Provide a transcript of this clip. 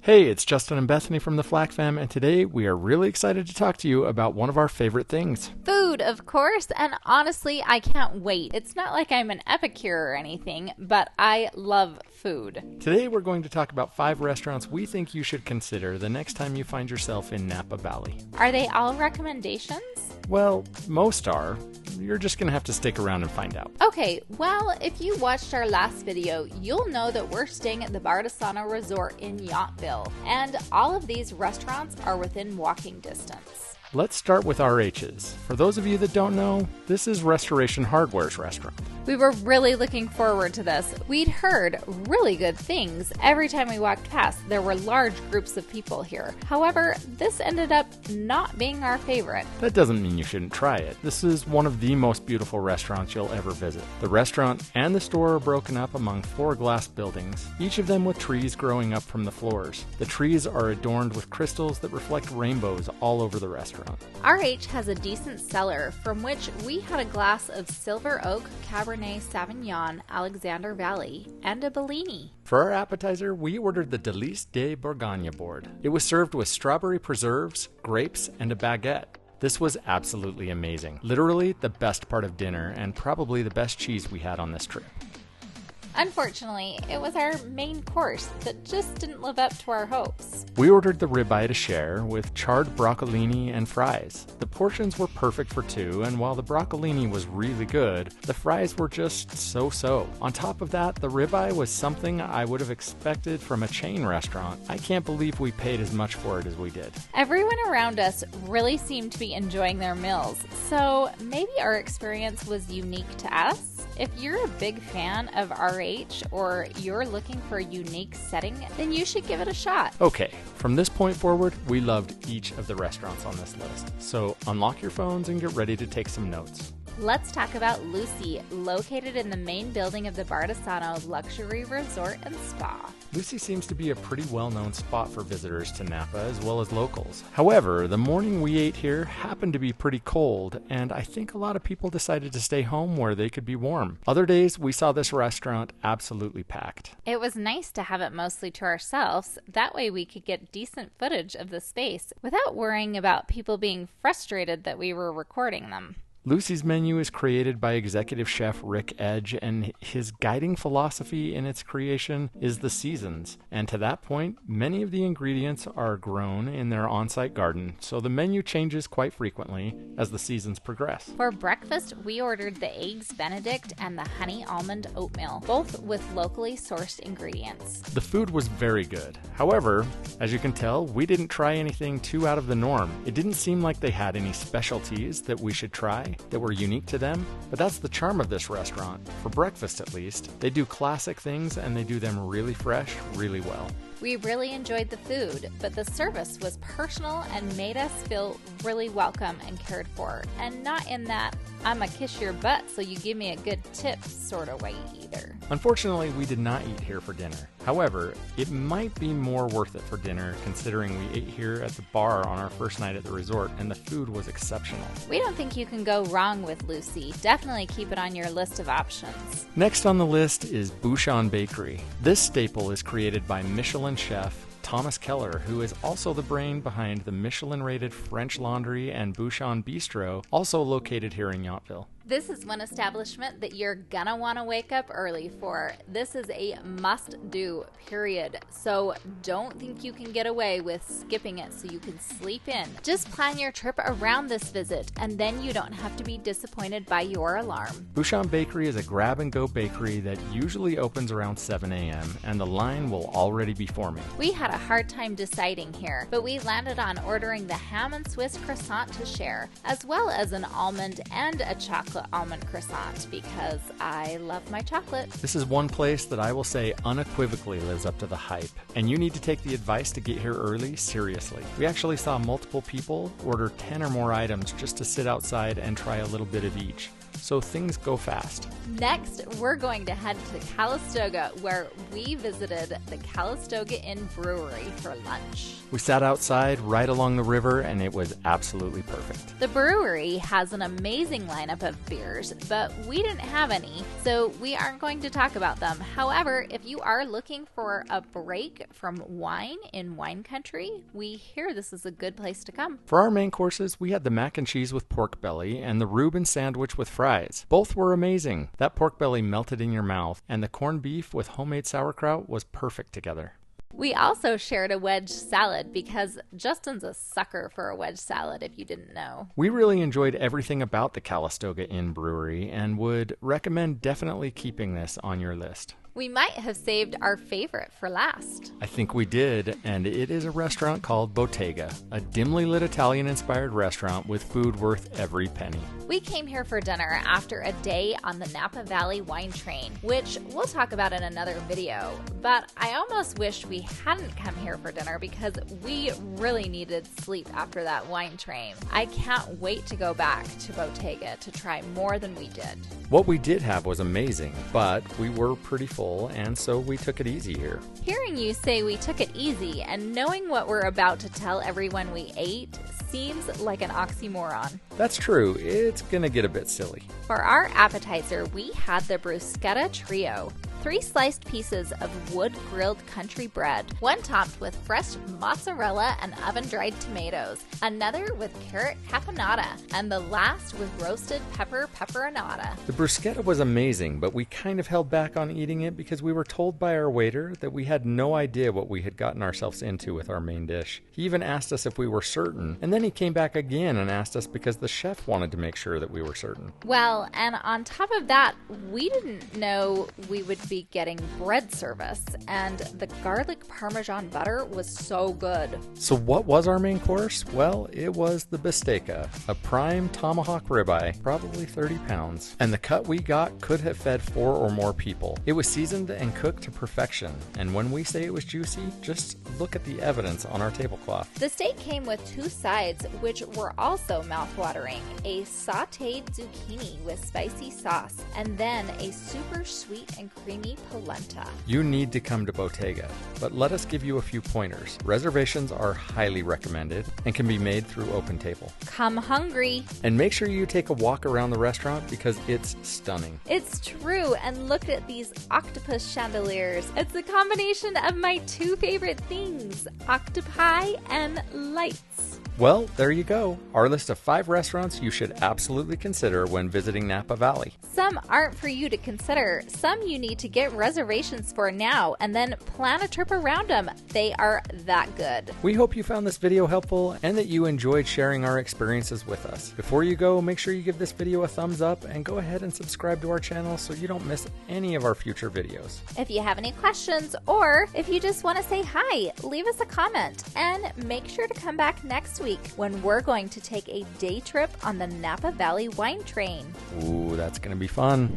Hey, it's Justin and Bethany from the Flack fam, and today we are really excited to talk to you about one of our favorite things. Food, of course, and honestly, I can't wait. It's not like I'm an epicure or anything, but I love food. Today we're going to talk about 5 restaurants we think you should consider the next time you find yourself in Napa Valley. Are they all recommendations? Well, most are. You're just going to have to stick around and find out. Okay, well, if you watched our last video, you'll know that we're staying at the Bottega Resort in Yountville, and all of these restaurants are within walking distance. Let's start with RH's. For those of you that don't know, this is Restoration Hardware's restaurant. We were really looking forward to this. We'd heard really good things. Every time we walked past, there were large groups of people here. However, this ended up not being our favorite. That doesn't mean you shouldn't try it. This is one of the most beautiful restaurants you'll ever visit. The restaurant and the store are broken up among 4 glass buildings, each of them with trees growing up from the floors. The trees are adorned with crystals that reflect rainbows all over the restaurant. RH has a decent cellar from which we had a glass of Silver Oak Cabernet Sauvignon Alexander Valley and a Bellini. For our appetizer, we ordered the Délices de Bourgogne board. It was served with strawberry preserves, grapes, and a baguette. This was absolutely amazing. Literally the best part of dinner and probably the best cheese we had on this trip. Unfortunately, it was our main course that just didn't live up to our hopes. We ordered the ribeye to share with charred broccolini and fries. The portions were perfect for 2, and while the broccolini was really good, the fries were just so-so. On top of that, the ribeye was something I would have expected from a chain restaurant. I can't believe we paid as much for it as we did. Everyone around us really seemed to be enjoying their meals, so maybe our experience was unique to us. If you're a big fan of RH or you're looking for a unique setting, then you should give it a shot. Okay, from this point forward, we loved each of the restaurants on this list. So unlock your phones and get ready to take some notes. Let's talk about Lucy, located in the main building of the Bardesano Luxury Resort and Spa. Lucy seems to be a pretty well-known spot for visitors to Napa as well as locals. However, the morning we ate here happened to be pretty cold, and I think a lot of people decided to stay home where they could be warm. Other days, we saw this restaurant absolutely packed. It was nice to have it mostly to ourselves. That way we could get decent footage of the space without worrying about people being frustrated that we were recording them. Lucy's menu is created by executive chef Rick Edge, and his guiding philosophy in its creation is the seasons. And to that point, many of the ingredients are grown in their on-site garden, so the menu changes quite frequently as the seasons progress. For breakfast, we ordered the Eggs Benedict and the Honey Almond Oatmeal, both with locally sourced ingredients. The food was very good. However, as you can tell, we didn't try anything too out of the norm. It didn't seem like they had any specialties that we should try that were unique to them, but that's the charm of this restaurant. For breakfast at least, they do classic things and they do them really fresh, really well. We really enjoyed the food, but the service was personal and made us feel really welcome and cared for, and not in that "I'ma kiss your butt so you give me a good tip" sort of way either. Unfortunately, we did not eat here for dinner. However, it might be more worth it for dinner considering we ate here at the bar on our first night at the resort and the food was exceptional. We don't think you can go wrong with Lucy. Definitely keep it on your list of options. Next on the list is Bouchon Bakery. This staple is created by Michelin chef Thomas Keller, who is also the brain behind the Michelin-rated French Laundry and Bouchon Bistro, also located here in Yountville. This is one establishment that you're gonna want to wake up early for. This is a must-do, period. So don't think you can get away with skipping it so you can sleep in. Just plan your trip around this visit, and then you don't have to be disappointed by your alarm. Bouchon Bakery is a grab-and-go bakery that usually opens around 7 a.m., and the line will already be forming. We had a hard time deciding here, but we landed on ordering the ham and Swiss croissant to share, as well as an almond and a chocolate almond croissant because I love my chocolate. This is one place that I will say unequivocally lives up to the hype, and you need to take the advice to get here early seriously. We actually saw multiple people order 10 or more items just to sit outside and try a little bit of each. so things go fast. Next, we're going to head to Calistoga, where we visited the Calistoga Inn brewery for lunch. We sat outside right along the river, and it was absolutely perfect. The brewery has an amazing lineup of beers, but we didn't have any, so we aren't going to talk about them. However, if you are looking for a break from wine in wine country, we hear this is a good place to come. For our main courses, we had the mac and cheese with pork belly and the Reuben sandwich with fries. Both were amazing. That pork belly melted in your mouth, and the corned beef with homemade sauerkraut was perfect together. We also shared a wedge salad because Justin's a sucker for a wedge salad, if you didn't know. We really enjoyed everything about the Calistoga Inn brewery and would recommend definitely keeping this on your list. We might have saved our favorite for last. I think we did, and it is a restaurant called Bottega, a dimly lit Italian-inspired restaurant with food worth every penny. We came here for dinner after a day on the Napa Valley wine train, which we'll talk about in another video, but I almost wish we hadn't come here for dinner because we really needed sleep after that wine train. I can't wait to go back to Bottega to try more than we did. What we did have was amazing, but we were pretty full, and so we took it easy here. Hearing you say we took it easy and knowing what we're about to tell everyone we ate seems like an oxymoron. That's true. It's gonna get a bit silly. For our appetizer, we had the bruschetta trio. 3 sliced pieces of wood-grilled country bread, one topped with fresh mozzarella and oven-dried tomatoes, another with carrot caponata, and the last with roasted pepperonata. The bruschetta was amazing, but we kind of held back on eating it because we were told by our waiter that we had no idea what we had gotten ourselves into with our main dish. He even asked us if we were certain, and then he came back again and asked us because the chef wanted to make sure that we were certain. Well, and on top of that, we didn't know we would be getting bread service, and the garlic parmesan butter was so good. So what was our main course? Well, it was the bistecca, a prime tomahawk ribeye, probably 30 pounds. And the cut we got could have fed 4 or more people. It was seasoned and cooked to perfection, and when we say it was juicy, just look at the evidence on our tablecloth. The steak came with 2 sides, which were also mouthwatering: a sauteed zucchini with spicy sauce, and then a super sweet and creamy polenta. You need to come to Bottega, but let us give you a few pointers. Reservations are highly recommended and can be made through OpenTable. Come hungry. And make sure you take a walk around the restaurant because it's stunning. It's true, and look at these octopus chandeliers. It's a combination of my 2 favorite things, octopi and lights. Well, there you go. Our list of 5 restaurants you should absolutely consider when visiting Napa Valley. Some aren't for you to consider. Some you need to get reservations for now and then plan a trip around them. They are that good. We hope you found this video helpful and that you enjoyed sharing our experiences with us. Before you go, make sure you give this video a thumbs up and go ahead and subscribe to our channel so you don't miss any of our future videos. If you have any questions or if you just want to say hi, leave us a comment and make sure to come back next week when we're going to take a day trip on the Napa Valley wine train. Ooh, that's going to be fun.